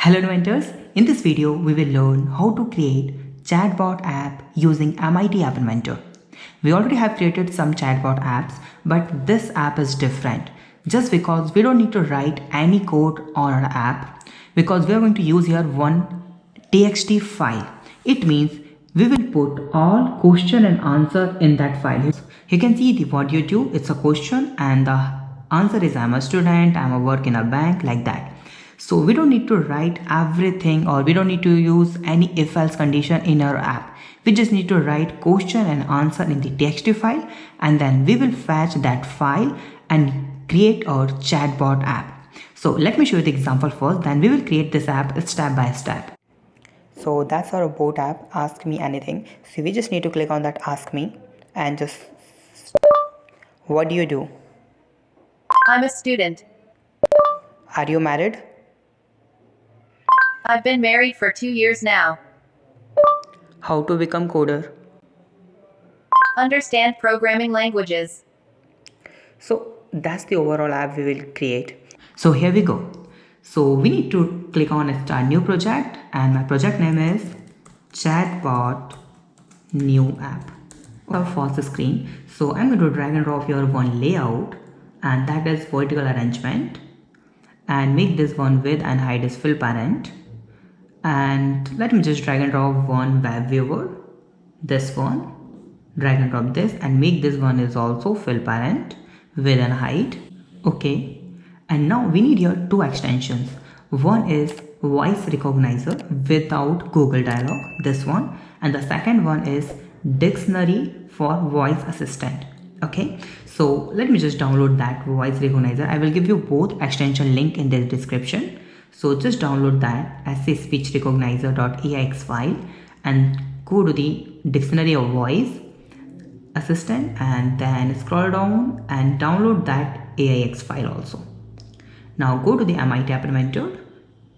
Hello inventors, in this video we will learn how to create chatbot app using MIT App Inventor. We already have created some chatbot apps, but this app is different just because we don't need to write any code on our app because we are going to use here one txt file. It means we will put all question and answer in that file. You can see the what you do, it's a question and the answer is I'm a student, I'm a work in a bank, like that. So we don't need to write everything or we don't need to use any if else condition in our app. We just need to write question and answer in the txt file, and then we will fetch that file and create our chatbot app. So let me show you the example first, then we will create this app step by step. So that's our bot app, Ask Me Anything. So we just need to click on that Ask Me and just, what do you do? I'm a student. Are you married? I've been married for 2 years now. How to become coder? Understand programming languages. So that's the overall app we will create. So here we go. So we need to click on start new project, and my project name is chatbot new app. Our first screen. So I'm going to drag and drop here one layout, and that is vertical arrangement, and make this one width and height is fill parent. And let me just drag and drop one web viewer, this one, drag and drop this and make this one is also fill parent, width and height. Okay, and now we need here two extensions. One is voice recognizer without Google dialog, this one, and the second one is dictionary for voice assistant. Okay, so let me just download that voice recognizer. I will give you both extension link in the description. So just download that as a speech recognizer.aix file and go to the dictionary of voice assistant and then scroll down and download that AIX file also. Now go to the MIT App Inventor,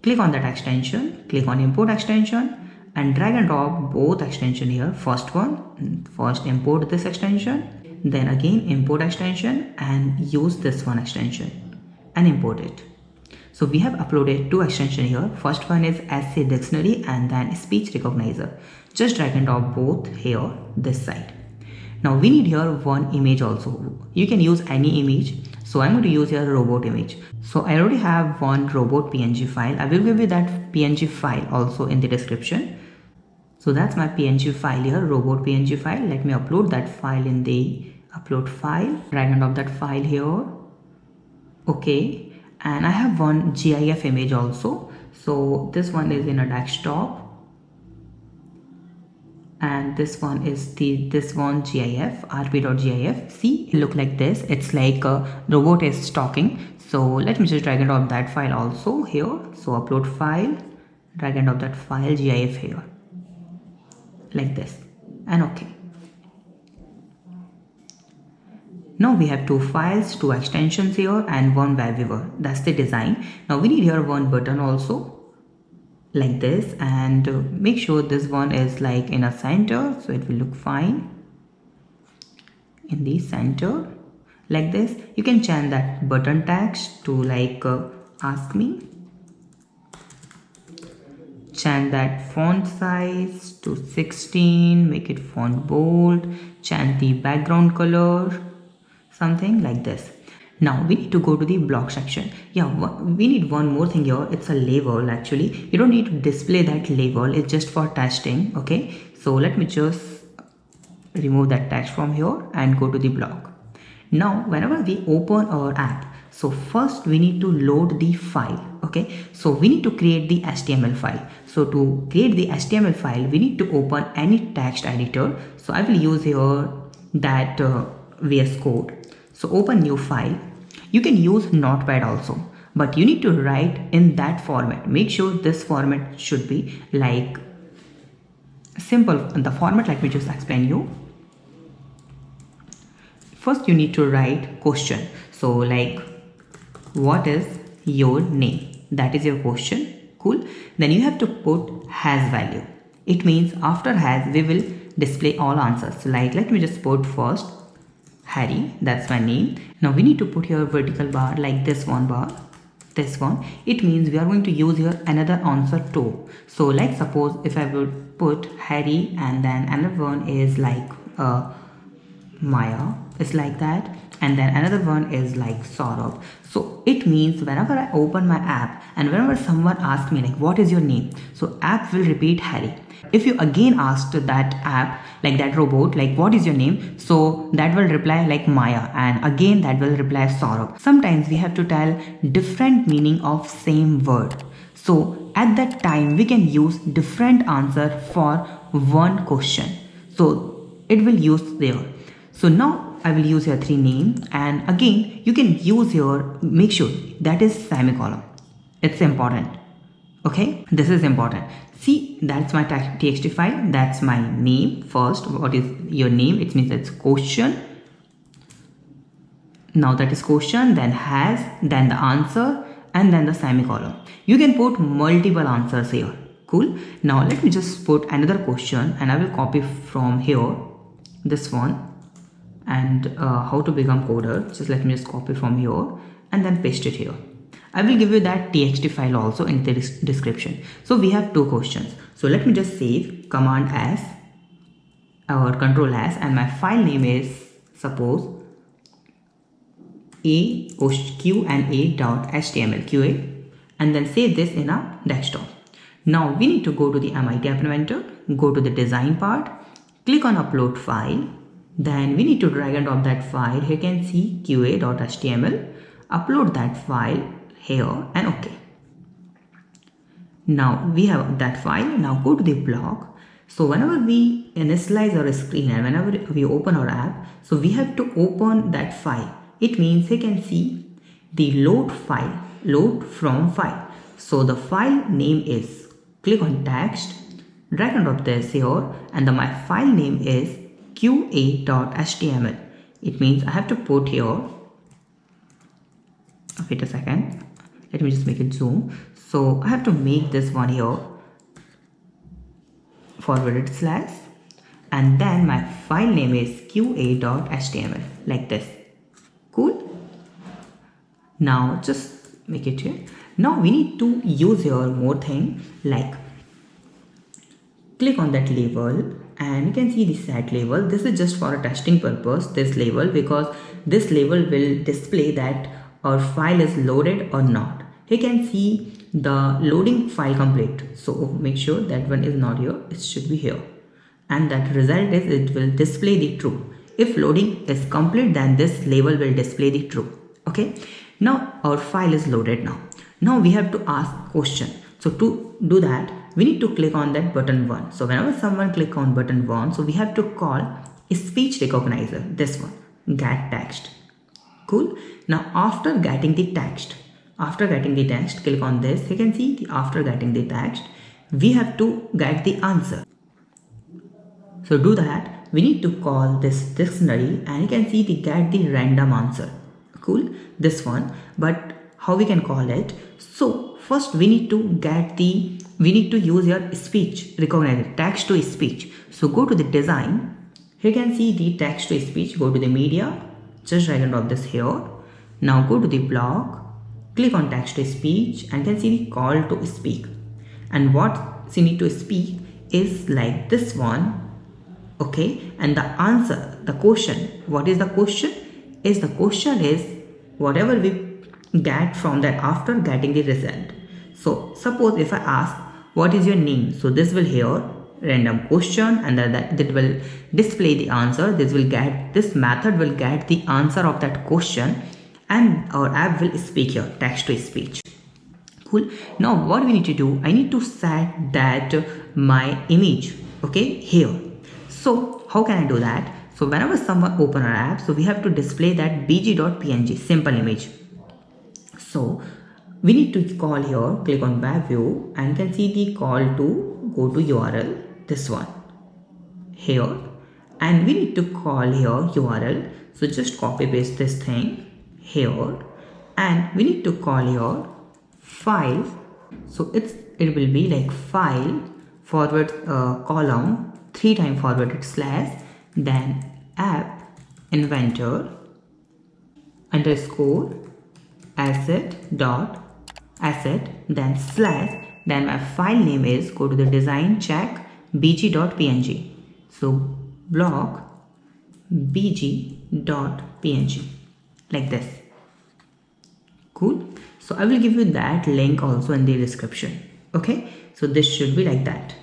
click on that extension, click on import extension and drag and drop both extension here. First import this extension, then again import extension and use this one extension and import it. So we have uploaded two extensions here. First one is Essay Dictionary and then Speech Recognizer. Just drag and drop both here, this side. Now we need here one image also. You can use any image. So I'm going to use here a robot image. So I already have one robot PNG file. I will give you that PNG file also in the description. So that's my PNG file here, robot PNG file. Let me upload that file in the upload file. Drag and drop that file here. Okay. And I have one GIF image also. So this one is in a desktop and this one is this one GIF, rp.gif. See, it look like this. It's like a robot is talking. So let me just drag and drop that file also here. So upload file, drag and drop that file GIF here like this and okay. Now we have two files, two extensions here and one web viewer. That's the design. Now we need here one button also like this, and make sure this one is like in a center so it will look fine in the center like this. You can change that button text to like ask me. Change that font size to 16, make it font bold, change the background color, something like this. Now we need to go to the block section. We need one more thing here. It's a label actually. You don't need to display that label. It's just for testing. Okay. So let me just remove that text from here and go to the block. Now whenever we open our app, so first we need to load the file. Okay. So we need to create the HTML file. So to create the HTML file, we need to open any text editor. So I will use here that VS Code. So open new file. You can use Notepad also, but you need to write in that format. Make sure this format should be like simple. The format, let me just explain you. First you need to write question. So like, what is your name? That is your question. Cool. Then you have to put has value. It means after has we will display all answers. So like, let me just put first Harry, that's my name. Now we need to put here a vertical bar like this one bar. this one, it means we are going to use here another answer too. So like suppose if I would put Harry and then another one is like Maya, it's like that, and then another one is like Saurabh. So it means whenever I open my app and whenever someone asks me like what is your name, so app will repeat Harry. If you again asked that app, like that robot, like what is your name, so that will reply like Maya, and again that will reply Saurabh. Sometimes we have to tell different meaning of same word, so at that time we can use different answer for one question, so it will use there. So now I will use your 3 name, and again you can use your, make sure that is semicolon, it's important. Okay, this is important. See, that's my txt file, that's my name. First, what is your name? It means it's question. Now that is question, then has, then the answer, and then the semicolon. You can put multiple answers here. Cool. Now let me just put another question, and I will copy from here this one, and how to become coder. Just let me just copy from here and then paste it here. I will give you that txt file also in the description. So we have 2 questions. So let me just save command as or control as, and my file name is suppose Q&A.html QA, and then save this in a desktop. Now we need to go to the MIT App Inventor, go to the design part, click on upload file, then we need to drag and drop that file. Here you can see qa.html, upload that file here and OK. Now we have that file. Now go to the blog. So whenever we initialize our screen and whenever we open our app, so we have to open that file. It means you can see the load file, load from file. So the file name is, click on text, drag and drop this here, and my file name is qa.html. It means I have to put here, wait a second, let me just make it zoom. So I have to make this one here forwarded slash, and then my file name is qa.html, like this. Cool. Now just make it here. Now we need to use here more thing, like click on that label, and you can see the set label. This is just for a testing purpose, this label, because this label will display that our file is loaded or not. You can see the loading file complete, so make sure that one is not here, it should be here, and that result is it will display the true. If loading is complete, then this label will display the true. Okay, now our file is loaded. Now we have to ask question. So to do that, we need to click on that button 1. So whenever someone click on button 1, so we have to call a speech recognizer, this one, get text. Cool. Now after getting the text, click on this. You can see after getting the text, we have to get the answer. So do that, we need to call this dictionary, and you can see the get the random answer. Cool, this one. But how we can call it? So first we need to use your speech recognizer, text to speech. So go to the design. Here you can see the text to speech. Go to the media, just drag and drop this here. Now go to the blog, click on text to speech, and you can see the call to speak. And what you need to speak is like this one. Okay, and the answer, the question, what is the question? The question is whatever we get from that after getting the result. So suppose if I ask what is your name, so this will here random question, and that will display the answer. This method will get the answer of that question, and our app will speak here, text to speech. Cool. Now what we need to do, I need to set that my image, okay, here. So how can I do that? So whenever someone open our app, so we have to display that bg.png simple image. So we need to call here, click on web view, and you can see the call to go to URL, this one here, and we need to call here URL. So just copy paste this thing here, and we need to call here file. So it will be like file forward column 3 times forwarded slash, then app inventor underscore asset dot asset, then slash, then my file name is, go to the design, check bg.png. So block bg.png, like this. Cool. So I will give you that link also in the description. Okay, so this should be like that.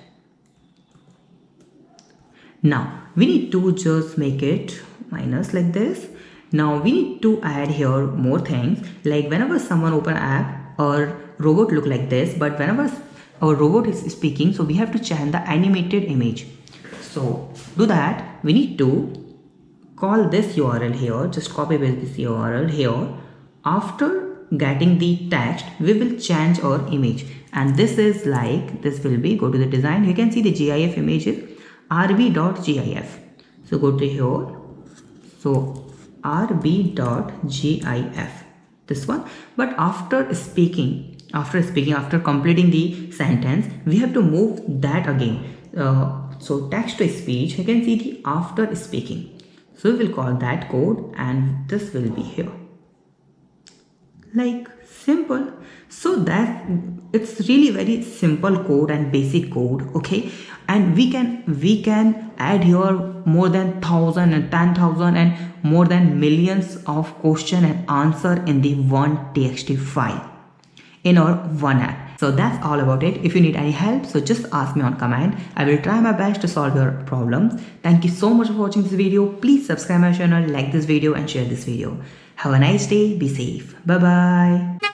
Now we need to just make it minus like this. Now we need to add here more things, like whenever someone open app or robot look like this, but whenever our robot is speaking, so we have to change the animated image. So do that, we need to call this URL here, just copy paste this URL here. After getting the text, we will change our image, and this is like, this will be, go to the design, you can see the GIF image is rb.gif. so go to here, so rb.gif, this one. But after completing the sentence, we have to move that again. So text to speech, you can see the after speaking, so we will call that code, and this will be here, like simple. So that it's really very simple code and basic code. Okay, and we can add here more than 1,000 and 10,000 and more than millions of question and answer in the one txt file in our one app. So that's all about it. If you need any help, so just ask me on comment. I will try my best to solve your problems. Thank you so much for watching this video. Please subscribe my channel, like this video and share this video. Have a nice day. Be safe. Bye bye.